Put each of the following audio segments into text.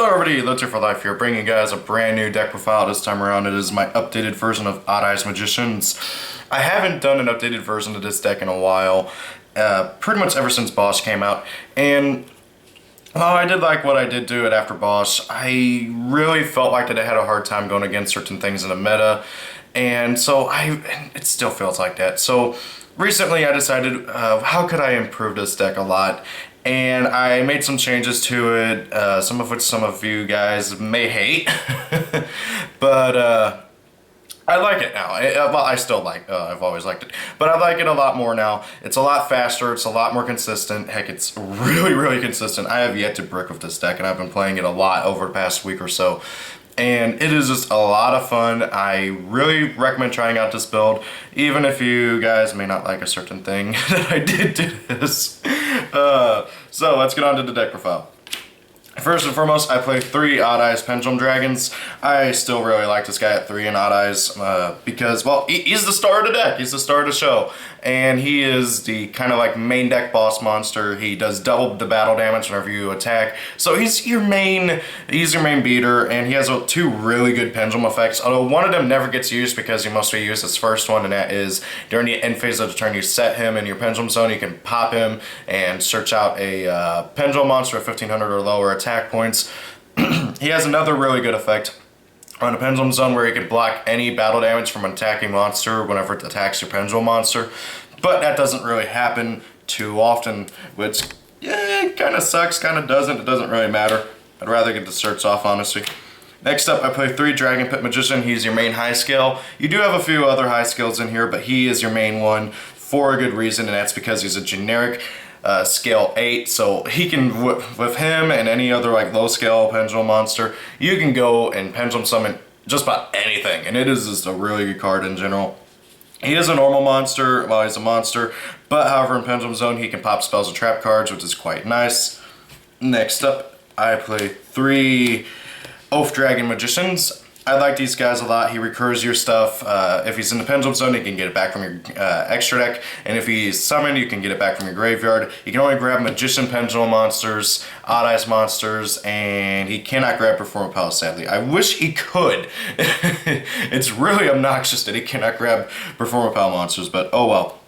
Hello everybody, Litter for Life here, bringing you guys a brand new deck profile. This time around it is my updated version of Odd Eyes Magicians. I haven't done an updated version of this deck in a while, pretty much ever since Boss came out, and while I did like what I did do it after Boss, I really felt like that I had a hard time going against certain things in the meta, and so it still feels like that. So recently I decided, how could I improve this deck a lot? And I made some changes to it, some of which some of you guys may hate, but I like it now. Well, I still like, I've always liked it, but I like it a lot more now. It's a lot faster, it's a lot more consistent. Heck, it's really consistent. I have yet to brick with this deck, and I've been playing it a lot over the past week or so. And it is just a lot of fun. I really recommend trying out this build, even if you guys may not like a certain thing that I did to this. So let's get on to the deck profile. First and foremost, I play 3 Odd Eyes Pendulum Dragons. I still really like this guy at 3 in Odd Eyes because, well, he's the star of the deck. He's the star of the show. And he is the kind of like main deck boss monster. He does double the battle damage whenever you attack. So he's your main beater, and he has 2 really good pendulum effects. Although one of them never gets used because you mostly use his first one, and that is during the end phase of the turn you set him in your pendulum zone. You can pop him and search out a pendulum monster at 1500 or lower attack points. He has another really good effect on the pendulum zone where he can block any battle damage from an attacking monster whenever it attacks your pendulum monster, but that doesn't really happen too often, which kind of sucks, kind of doesn't. It doesn't really matter. I'd rather get the certs off, honestly. Next up, I play 3 Dragon Pit Magician. He's your main high scale. You do have a few other high scales in here, but he is your main one for a good reason, and that's because he's a generic scale 8, so he can, with him and any other like low scale pendulum monster, you can go and pendulum summon just about anything, and it is just a really good card in general. He is a normal monster, well, he's a monster, but however in Pendulum Zone he can pop spells and trap cards, which is quite nice. Next up, I play 3 Oath Dragon Magicians. I like these guys a lot. He recurs your stuff. If he's in the Pendulum Zone, you can get it back from your extra deck. And if he's summoned, you can get it back from your graveyard. You can only grab Magician Pendulum monsters, Odd Eyes monsters, and he cannot grab Performer Power, sadly. I wish he could. It's really obnoxious that he cannot grab Performer Power monsters, but oh well.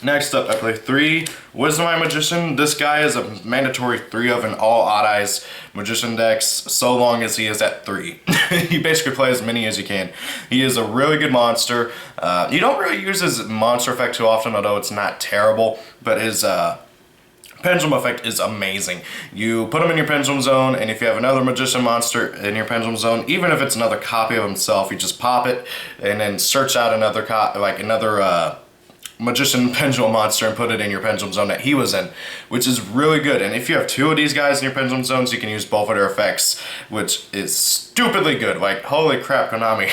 Next up, I play 3 Wisdom Eye Magician. This guy is a mandatory 3 of in all Odd Eyes Magician decks, so long as he is at 3. You basically play as many as you can. He is a really good monster. You don't really use his monster effect too often, although it's not terrible, but his pendulum effect is amazing. You put him in your pendulum zone, and if you have another magician monster in your pendulum zone, even if it's another copy of himself, you just pop it and then search out another magician pendulum monster and put it in your pendulum zone that he was in, which is really good. And if you have 2 of these guys in your pendulum zones, you can use both of their effects, which is stupidly good. Like, holy crap, Konami.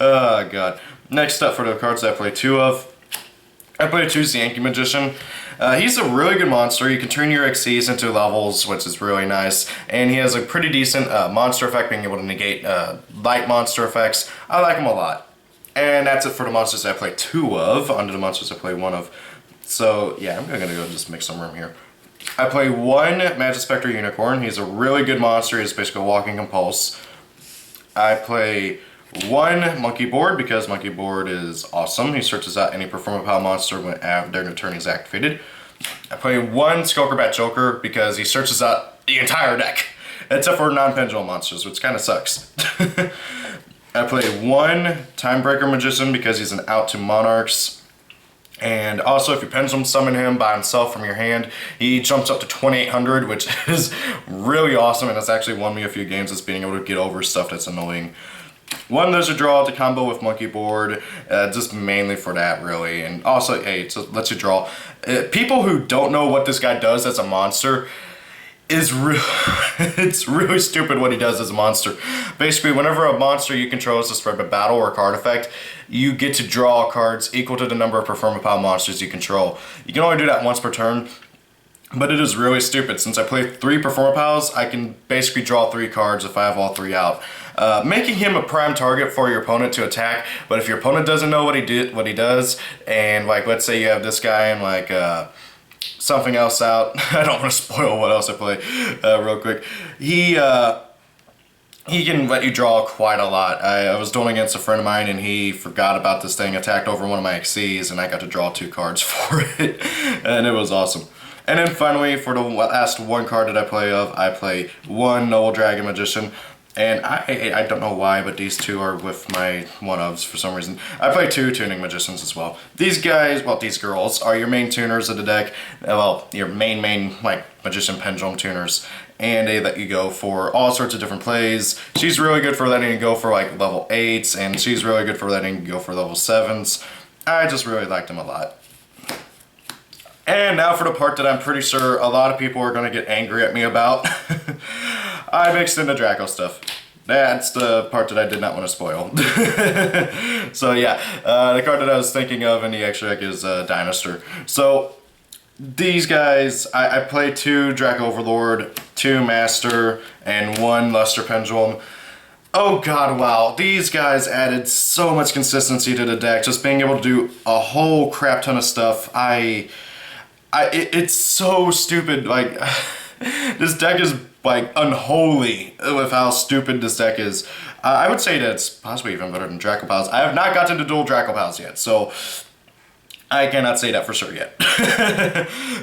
Oh god. Next up, for the cards I play 2 of, I play 2 Yankee Magician. He's a really good monster. You can turn your XCs into levels, which is really nice, and he has a pretty decent monster effect, being able to negate light monster effects. I like him a lot. And that's it for the monsters I play 2 of, onto the monsters I play 1 of. So yeah, I'm gonna go just make some room here. I play 1 Magic Spectre Unicorn. He's a really good monster. He's basically a walking compulse. I play 1 Monkey Board because Monkey Board is awesome. He searches out any Performer Power monster when during the turn he's activated. I play 1 Skulker Bat Joker because he searches out the entire deck, except for non-pendulum monsters, which kind of sucks. I play 1 Timebreaker Magician because he's an out to Monarchs. And also, if you pendulum summon him by himself from your hand, he jumps up to 2800, which is really awesome, and it's actually won me a few games as being able to get over stuff that's annoying. 1 Lizard Draw to combo with Monkey Board, just mainly for that, really. And also, hey, it lets you draw. People who don't know what this guy does as a monster, it's really stupid what he does as a monster. Basically, whenever a monster you control is disturbed by battle or card effect, you get to draw cards equal to the number of Performer Power monsters you control. You can only do that once per turn, but it is really stupid. Since I play 3 Performer Powers, I can basically draw 3 cards if I have all 3 out. Making him a prime target for your opponent to attack, but if your opponent doesn't know what he does, and like let's say you have this guy in like something else out. I don't want to spoil what else I play real quick. He can let you draw quite a lot. I was dueling against a friend of mine and he forgot about this thing, attacked over one of my XCs, and I got to draw 2 cards for it, and it was awesome. And then finally, for the last 1 card that I play 1 Noble Dragon Magician. And I don't know why, but these 2 are with my one-ofs for some reason. I play 2 Tuning Magicians as well. These guys, well, these girls, are your main tuners of the deck. Well, your main, like, Magician Pendulum tuners. And they let you go for all sorts of different plays. She's really good for letting you go for, like, level 8s, and she's really good for letting you go for level 7s. I just really liked them a lot. And now for the part that I'm pretty sure a lot of people are going to get angry at me about. I mixed in the Draco stuff. That's the part that I did not want to spoil. So yeah, the card that I was thinking of in the extra deck is Dinosaur. So these guys, I play 2 Draco Overlord, 2 Master, and 1 Luster Pendulum. Oh god, wow. These guys added so much consistency to the deck. Just being able to do a whole crap ton of stuff. It's so stupid. Like, this deck is like unholy with how stupid this deck is. I would say that it's possibly even better than Draco Pals. I have not gotten to dual Draco Pals yet, so I cannot say that for sure yet.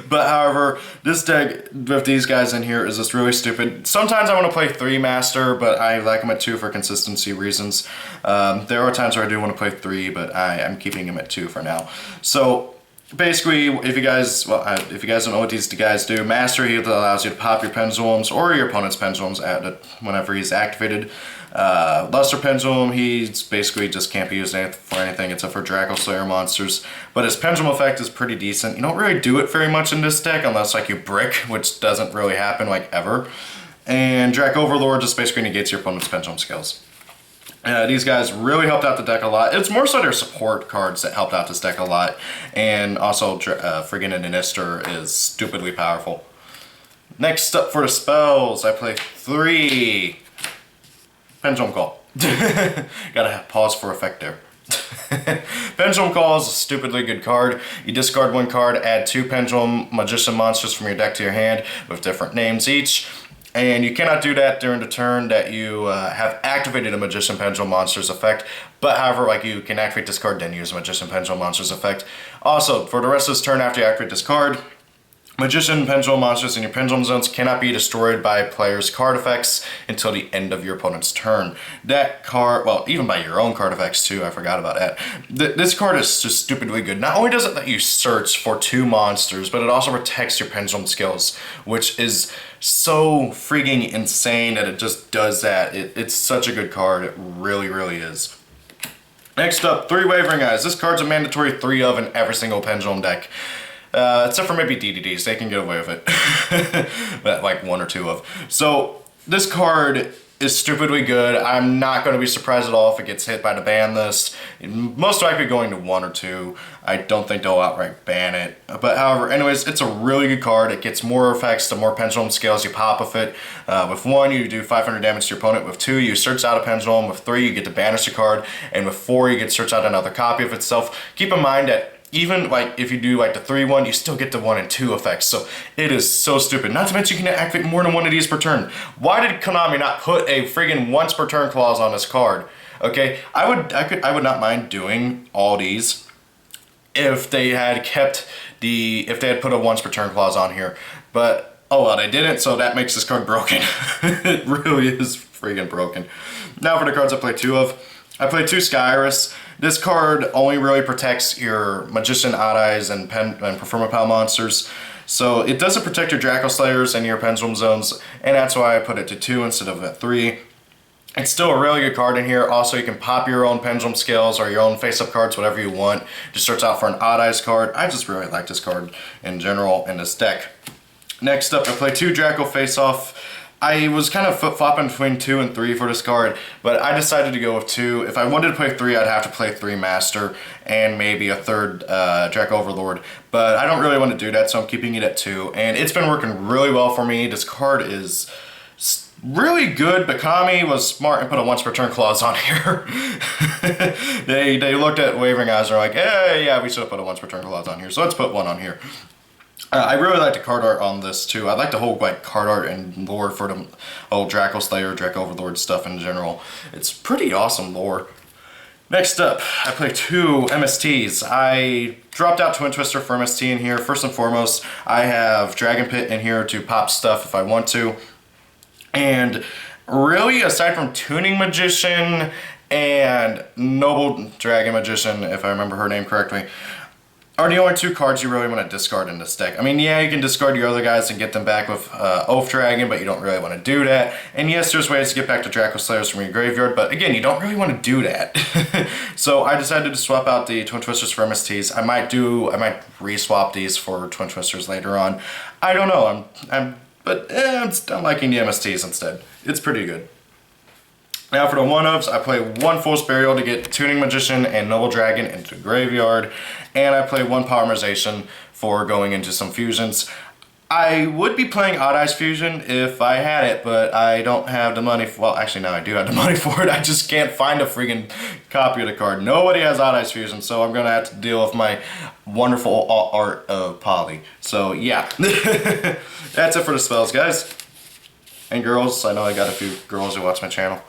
But however, this deck with these guys in here is just really stupid. Sometimes I want to play 3 Master, but I like them at 2 for consistency reasons. There are times where I do want to play 3, but I'm keeping them at 2 for now. So basically, if you guys don't know what these guys do, Master, he allows you to pop your pendulums or your opponent's pendulums whenever he's activated. Luster Pendulum, he's basically just can't be used for anything except for Draco Slayer monsters. But his pendulum effect is pretty decent. You don't really do it very much in this deck unless like you brick, which doesn't really happen like ever. And Draco Overlord just basically negates your opponent's pendulum skills. These guys really helped out the deck a lot. It's more so their support cards that helped out this deck a lot. And also, friggin' Inister is stupidly powerful. Next up for the spells, I play 3 Pendulum Call. Gotta pause for effect there. Pendulum Call is a stupidly good card. You discard 1 card, add 2 Pendulum Magician monsters from your deck to your hand with different names each. And you cannot do that during the turn that you have activated a Magician Pendulum Monsters effect. But however, like, you can activate this card, then use a Magician Pendulum Monsters effect. Also, for the rest of this turn after you activate this card, Magician Pendulum Monsters in your Pendulum Zones cannot be destroyed by players' card effects until the end of your opponent's turn. That card, well, even by your own card effects too, I forgot about that. This card is just stupidly good. Not only does it let you search for 2 monsters, but it also protects your Pendulum skills, which is so freaking insane that it just does that. It's such a good card, it really, really is. Next up, 3 Wavering Eyes. This card's a mandatory 3 of in every single Pendulum deck. Except for maybe DDDs, they can get away with it. But like 1 or 2 of. So this card is stupidly good. I'm not going to be surprised at all if it gets hit by the ban list. Most likely going to 1 or 2. I don't think they'll outright ban it. But however, anyways, it's a really good card. It gets more effects the more pendulum scales you pop with it. With 1, you do 500 damage to your opponent. With 2, you search out a pendulum. With 3, you get to banish a card. And with 4, you get to search out another copy of itself. Keep in mind that even like if you do like the 3-1, you still get the 1 and 2 effects. So it is so stupid. Not to mention you can activate more than 1 of these per turn. Why did Konami not put a friggin' once per turn clause on this card? Okay, I would not mind doing all these if they had put a once per turn clause on here. But oh well, they didn't, so that makes this card broken. It really is friggin' broken. Now for the cards I play 2 of. I play 2 Skyris. This card only really protects your Magician Odd Eyes and Performapal monsters. So it doesn't protect your Draco Slayers and your Pendulum Zones, and that's why I put it to 2 instead of at 3. It's still a really good card in here. Also, you can pop your own Pendulum Scales or your own face-up cards, whatever you want. Just search out for an Odd Eyes card. I just really like this card in general in this deck. Next up, I play 2 Draco Face-Off. I was kind of flip-flopping between 2 and 3 for this card, but I decided to go with 2. If I wanted to play 3, I'd have to play 3 Master and maybe a 3rd Draco Overlord, but I don't really want to do that, so I'm keeping it at 2, and it's been working really well for me. This card is really good, but Konami was smart and put a once per turn clause on here. They looked at Wavering Eyes and were like, hey, yeah, we should have put a once per turn clause on here, so let's put 1 on here. I really like the card art on this too. I like the whole like card art and lore for the old Draco Slayer, Draco Overlord stuff in general. It's pretty awesome lore. Next up, I play 2 MSTs. I dropped out Twin Twister for MST in here. First and foremost, I have Dragon Pit in here to pop stuff if I want to. And really, aside from Tuning Magician and Noble Dragon Magician, if I remember her name correctly, are the only 2 cards you really want to discard in this deck. I mean, yeah, you can discard your other guys and get them back with Oath Dragon, but you don't really want to do that. And yes, there's ways to get back to Draco Slayers from your graveyard, but again, you don't really want to do that. So I decided to swap out the Twin Twisters for MSTs. I might re-swap these for Twin Twisters later on. I don't know, I'm liking the MSTs instead. It's pretty good. Now for the one-ups, I play 1 Force Burial to get Tuning Magician and Noble Dragon into the graveyard, and I play 1 Polymerization for going into some fusions. I would be playing Odd Eyes Fusion if I had it, but I don't have the money. Well, actually, no, I do have the money for it. I just can't find a freaking copy of the card. Nobody has Odd Eyes Fusion, so I'm gonna have to deal with my wonderful art of Poly. So yeah, that's it for the spells, guys and girls. I know I got a few girls who watch my channel.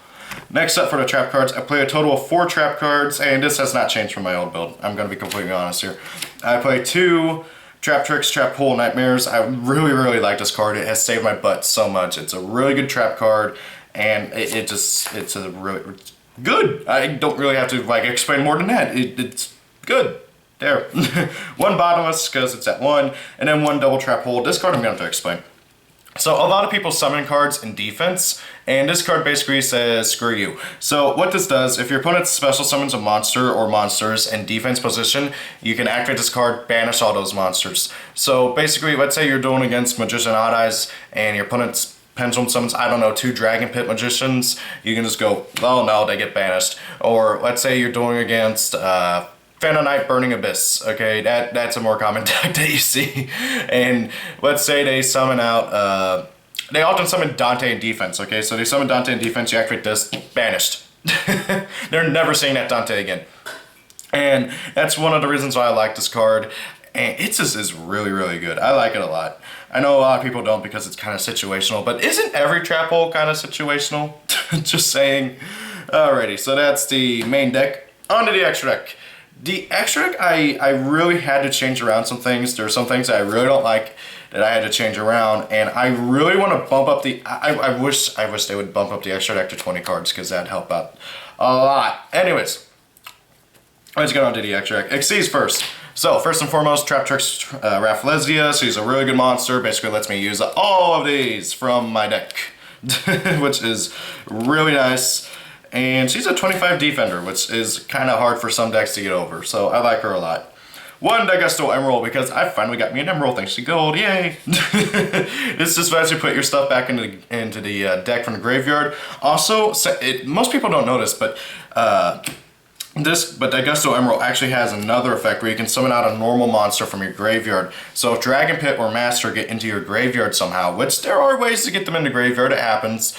Next up for the trap cards, I play a total of 4 trap cards, and this has not changed from my old build. I'm going to be completely honest here. I play 2 Trap Tricks, Trap Pool, Nightmares. I really, really like this card. It has saved my butt so much. It's a really good trap card, and it's a really good. I don't really have to like explain more than that. It's good. There. 1 Bottomless, because it's at 1, and then 1 Double Trap Hole. This card I'm going to have to explain. So a lot of people summon cards in defense, and this card basically says screw you. So what this does, if your opponent special summons a monster or monsters in defense position, you can activate this card, banish all those monsters. So basically, let's say you're doing against Magician Odd Eyes, and your opponent's pendulum summons, I don't know, 2 Dragon Pit Magicians, you can just go, oh no, they get banished. Or let's say you're doing against Phantom Knight Burning Abyss, okay, that's a more common deck that you see. And let's say they summon out, they often summon Dante in defense, okay, so they summon Dante in defense, you activate this, banished. They're never seeing that Dante again. And that's one of the reasons why I like this card, and it just is really, really good. I like it a lot. I know a lot of people don't because it's kind of situational, but isn't every trap hole kind of situational? Just saying. Alrighty, so that's the main deck. On to the extra deck. The extra deck, I really had to change around some things. There are some things that I really don't like that I had to change around, and I really want to bump up the, I wish they would bump up the extra deck to 20 cards, because that'd help out a lot. Anyways, let's get on to the extra deck. Xyz first. So, first and foremost, Trap Tricks Rafflesia. She's a really good monster, basically lets me use all of these from my deck, which is really nice. And she's a 25 defender, which is kind of hard for some decks to get over, so I like her a lot. 1 Daigusto Emerald, because I finally got me an Emerald thanks to gold, yay! This just lets you put your stuff back into the deck from the graveyard. Also, most people don't notice, but Daigusto Emerald actually has another effect where you can summon out a normal monster from your graveyard. So if Dragon Pit or Master get into your graveyard somehow, which there are ways to get them into graveyard, it happens,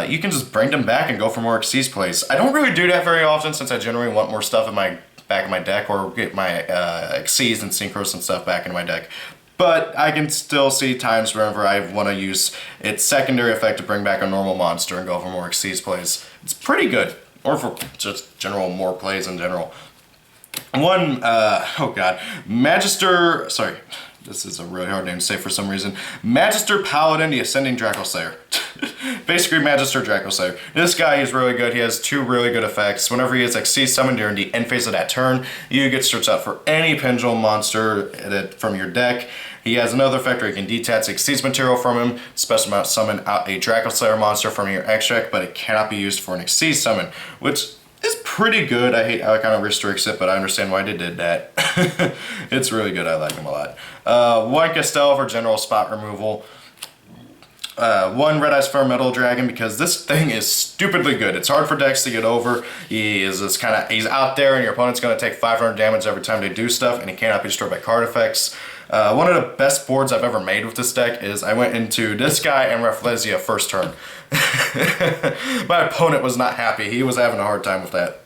you can just bring them back and go for more Xyz plays. I don't really do that very often since I generally want more stuff in my back of my deck, or get my Xyz and Synchros and stuff back into my deck. But I can still see times whenever I want to use its secondary effect to bring back a normal monster and go for more Xyz plays. It's pretty good, or for just general more plays in general. 1, oh god, Magister, sorry, this is a really hard name to say for some reason. Magister Paladin, the Ascending Draco Slayer. Basically, Magister Draco Slayer. This guy is really good. He has 2 really good effects. Whenever he is Xyz summoned during the end phase of that turn, you get searched out for any pendulum monster from your deck. He has another effect where you can detach Xyz material from him, special summon out a Draco Slayer monster from your extract, but it cannot be used for an Xyz summon, which is pretty good. I hate how it kind of restricts it, but I understand why they did that. It's really good. I like him a lot. 1 Castel for general spot removal. 1 Red Eyes Fire Metal Dragon, because this thing is stupidly good. It's hard for decks to get over. He's out there, and your opponent's going to take 500 damage every time they do stuff, and he cannot be destroyed by card effects. One of the best boards I've ever made with this deck is I went into this guy and Rafflesia first turn. My opponent was not happy. He was having a hard time with that.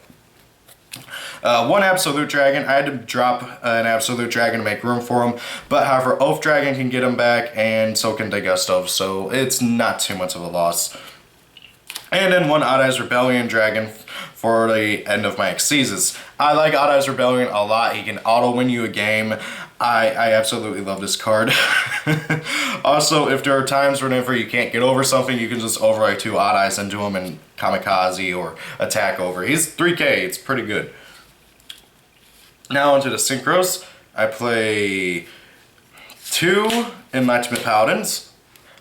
One Absolute Dragon. I had to drop an Absolute Dragon to make room for him, but however, Oath Dragon can get him back, and so can Degustov, so it's not too much of a loss. And then one Odd Eyes Rebellion Dragon for the end of my Xyzes. I like Odd Eyes Rebellion a lot. He can auto-win you a game. I absolutely love this card. Also, if there are times whenever you can't get over something, you can just overwrite 2 Odd Eyes into him and Kamikaze or attack over. He's 3k, it's pretty good. Now onto the Synchros. I play 2 Enlightenment Paladins.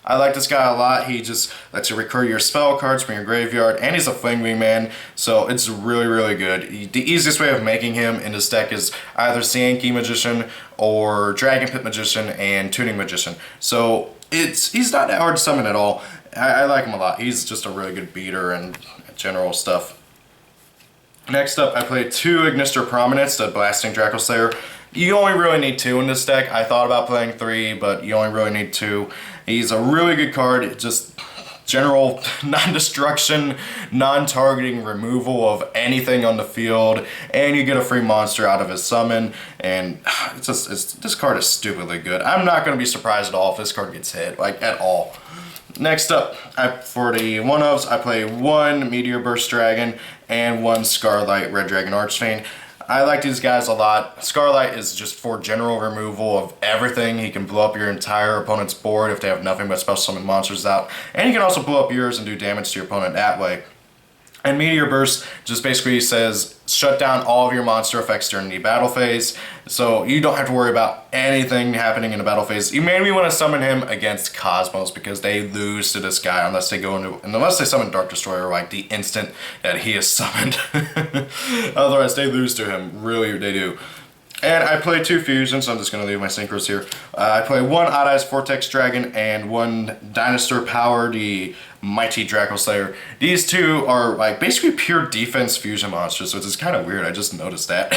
I like this guy a lot. He just lets you recur your spell cards from your graveyard, and he's a Fling Wing man, so it's really, really good. The easiest way of making him in this deck is either Sand Magician or Dragon Pit Magician and Tuning Magician. So he's not hard to summon at all. I like him a lot. He's just a really good beater and general stuff. Next up, I play 2 Ignister Prominence, the Blasting Dracoslayer. You only really need 2 in this deck. I thought about playing 3, but you only really need 2. He's a really good card, just general non-destruction, non-targeting removal of anything on the field, and you get a free monster out of his summon, and this card is stupidly good. I'm not going to be surprised at all if this card gets hit, like at all. Next up, for the 1-ofs, I play 1 Meteor Burst Dragon and 1 Scarlight Red Dragon Archfiend. I like these guys a lot. Scarlight is just for general removal of everything. He can blow up your entire opponent's board if they have nothing but special summon monsters out. And he can also blow up yours and do damage to your opponent that way. And Meteor Burst just basically says shut down all of your monster effects during the battle phase, so you don't have to worry about anything happening in the battle phase. You maybe want to summon him against Cosmos because they lose to this guy unless they summon Dark Destroyer like the instant that he is summoned. Otherwise they lose to him, really they do. And I play 2 fusions, so I'm just going to leave my synchros here. I play 1 Odd Eyes Vortex Dragon and 1 Dinosaur Power, the Mighty Dracoslayer. These 2 are like basically pure defense fusion monsters, which is kind of weird, I just noticed that.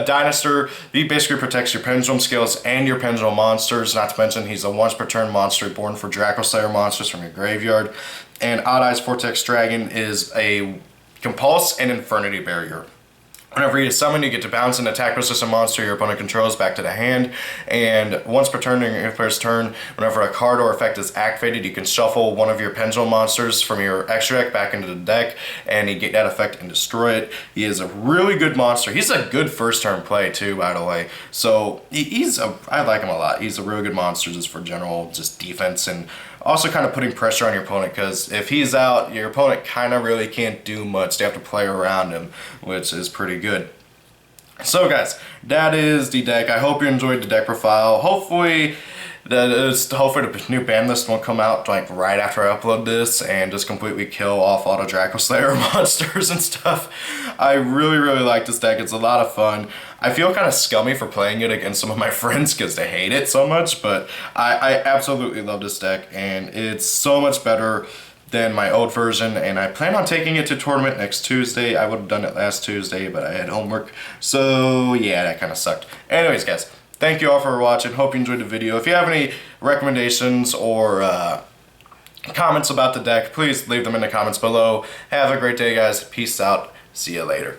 Dinosaur, he basically protects your Pendulum Scales and your Pendulum monsters, not to mention he's a once per turn monster born for Dracoslayer monsters from your graveyard. And Odd Eyes Vortex Dragon is a Compulse and Infernity Barrier. Whenever you summon, you get to bounce an attack resistant monster your opponent controls back to the hand, and once per turn during your player's turn, whenever a card or effect is activated, you can shuffle one of your Pendulum monsters from your extra deck back into the deck, and you get that effect and destroy it. He is a really good monster. He's a good first turn play too, by the way. So I like him a lot. He's a really good monster just for general just defense and also kind of putting pressure on your opponent, because if he's out, your opponent kind of really can't do much. They have to play around him, which is pretty good. So guys, that is the deck. I hope you enjoyed the deck profile. Hopefully the new ban list won't come out like right after I upload this and just completely kill off all the Dracoslayer monsters and stuff. I really, really like this deck. It's a lot of fun. I feel kind of scummy for playing it against some of my friends because they hate it so much, but I absolutely love this deck, and it's so much better than my old version, and I plan on taking it to tournament next Tuesday. I would have done it last Tuesday, but I had homework, so yeah, that kind of sucked. Anyways, guys, thank you all for watching. Hope you enjoyed the video. If you have any recommendations or comments about the deck, please leave them in the comments below. Have a great day, guys. Peace out. See you later.